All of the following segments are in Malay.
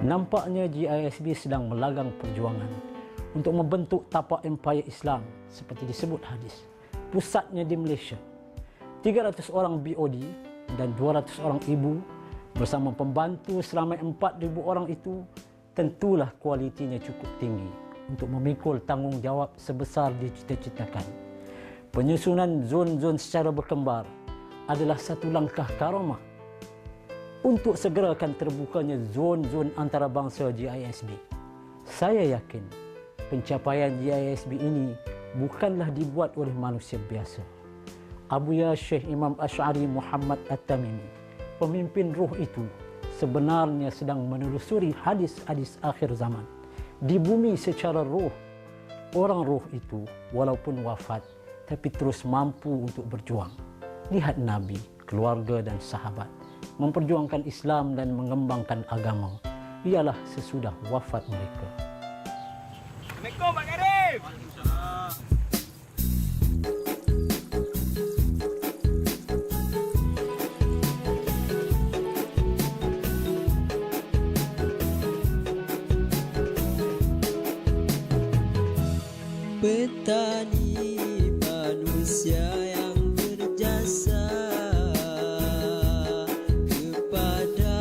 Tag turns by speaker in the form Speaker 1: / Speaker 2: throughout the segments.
Speaker 1: Nampaknya GISB sedang melagang perjuangan untuk membentuk tapak empayar Islam seperti disebut hadis. Pusatnya di Malaysia. 300 orang BOD dan 200 orang ibu bersama pembantu seramai 4,000 orang itu tentulah kualitinya cukup tinggi untuk memikul tanggungjawab sebesar dicita-citakan. Penyusunan zon-zon secara berkembar adalah satu langkah karamah untuk segerakan terbukanya zon-zon antarabangsa GISB. Saya yakin pencapaian GISB ini bukanlah dibuat oleh manusia biasa. Abuya Syekh Imam Asy'ari Muhammad At-Tamimi, pemimpin ruh itu, sebenarnya sedang menelusuri hadis-hadis akhir zaman. Di bumi secara ruh, orang ruh itu walaupun wafat, tapi terus mampu untuk berjuang. Lihat Nabi, keluarga dan sahabat memperjuangkan Islam dan mengembangkan agama. Ialah sesudah wafat mereka.
Speaker 2: Assalamualaikum Pak Karim.
Speaker 3: Petani manusia yang berjasa kepada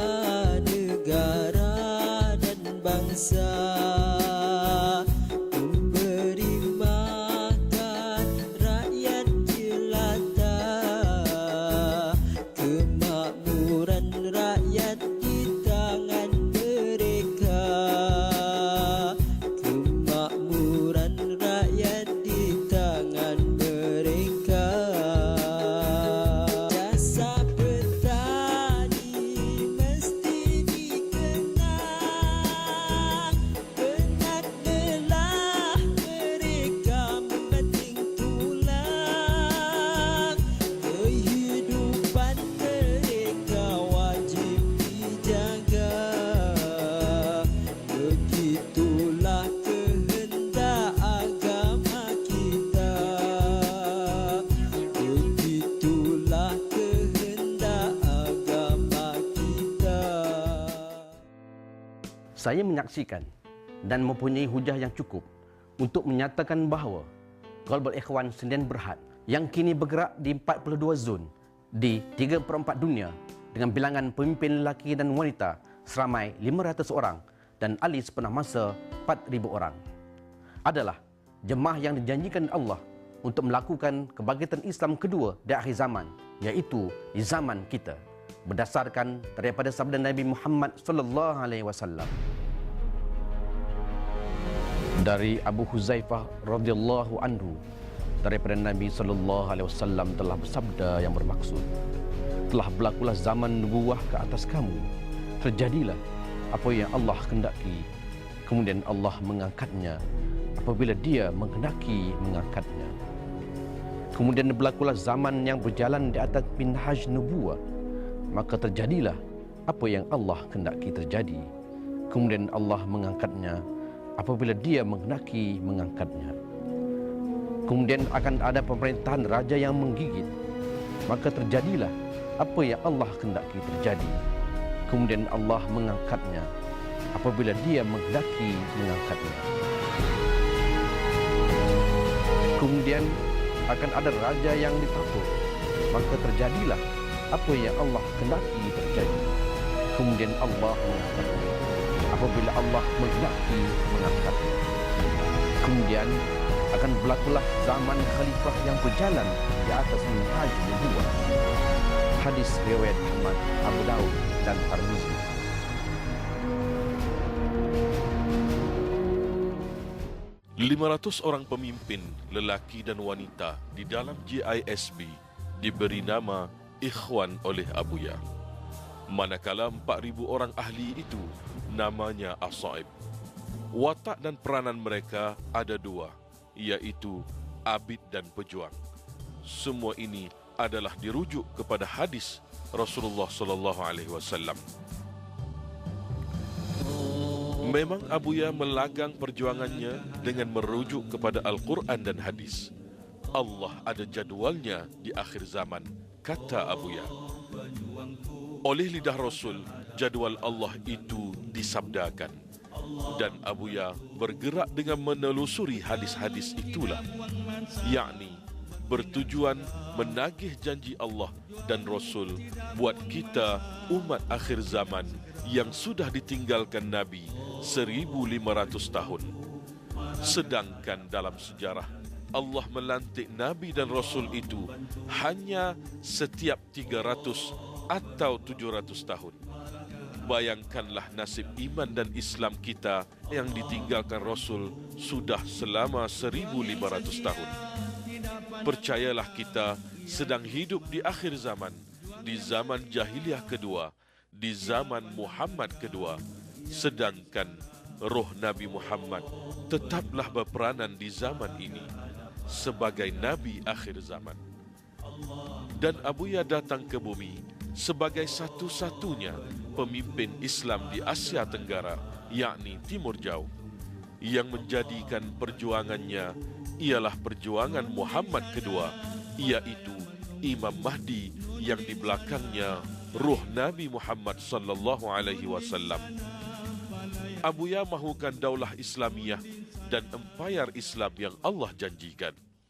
Speaker 3: negara dan bangsa, memberi makan rakyat jelata, kemakmuran rakyat di tangan mereka, kemakmuran rakyat di tangan mereka. Jasa petani mesti dikenang, penat lelah mereka membanting tulang, kehidupan mereka wajib dijaga. Begitulah kehendak agama kita, begitulah kehendak agama kita.
Speaker 4: Saya menyaksikan dan mempunyai hujah yang cukup untuk menyatakan bahawa Global Ikhwan Sdn Bhd yang kini bergerak di 42 zon di 3/4 dunia dengan bilangan pemimpin lelaki dan wanita seramai 500 orang dan ahli sepenuh masa 4,000 orang adalah jemaah yang dijanjikan Allah untuk melakukan kebangkitan Islam kedua di akhir zaman, iaitu di zaman kita, berdasarkan daripada sabda Nabi Muhammad sallallahu alaihi wasallam. Dari Abu Huzaifah radhiyallahu anhu, daripada Nabi sallallahu alaihi wasallam telah bersabda yang bermaksud, telah berlakulah zaman nubuwah ke atas kamu, terjadilah apa yang Allah kehendaki, kemudian Allah mengangkatnya apabila Dia menghendaki mengangkatnya. Kemudian berlakulah zaman yang berjalan di atas minhaj nubuwah, maka terjadilah apa yang Allah kehendaki terjadi, kemudian Allah mengangkatnya apabila Dia menghendaki mengangkatnya. Kemudian akan ada pemerintahan raja yang menggigit, maka terjadilah apa yang Allah kehendaki terjadi, kemudian Allah mengangkatnya apabila Dia menghendaki mengangkatnya. Kemudian akan ada raja yang ditakluk, maka terjadilah apa yang Allah kehendaki terjadi, kemudian Allah mengangkatnya apabila Allah menghendaki mengangkatnya. Kemudian akan berlakulah zaman khalifah yang berjalan di atas minhaj nubuwah. Hadis riwayat Ahmad, Abu Daud dan Tirmizi.
Speaker 5: .500 orang pemimpin lelaki dan wanita di dalam GISB diberi nama Ikhwan oleh Abuya. Manakala 4,000 orang ahli itu namanya As-Sa'ib. Watak dan peranan mereka ada dua, iaitu abid dan pejuang. Semua ini adalah dirujuk kepada hadis Rasulullah sallallahu alaihi wasallam. Memang Abuya melagang perjuangannya dengan merujuk kepada Al-Quran dan hadis. Allah ada jadualnya di akhir zaman, kata Abuya. Oleh lidah Rasul, jadual Allah itu disabdakan. Dan Abuya bergerak dengan menelusuri hadis-hadis itulah, yakni bertujuan menagih janji Allah dan Rasul buat kita umat akhir zaman yang sudah ditinggalkan Nabi 1500 tahun. Sedangkan dalam sejarah Allah melantik Nabi dan Rasul itu hanya setiap 300 atau 700 tahun. Bayangkanlah nasib iman dan Islam kita yang ditinggalkan Rasul sudah selama 1500 tahun. Percayalah kita sedang hidup di akhir zaman, di zaman jahiliyah kedua, di zaman Muhammad kedua. Sedangkan roh Nabi Muhammad tetaplah berperanan di zaman ini sebagai Nabi akhir zaman. Dan Abuya datang ke bumi sebagai satu-satunya pemimpin Islam di Asia Tenggara, yakni Timur Jauh, yang menjadikan perjuangannya ialah perjuangan Muhammad kedua, iaitu Imam Mahdi yang di belakangnya ruh Nabi Muhammad sallallahu alaihi wasallam. Abuya mahukan daulah Islamiyah dan empayar Islam yang Allah janjikan.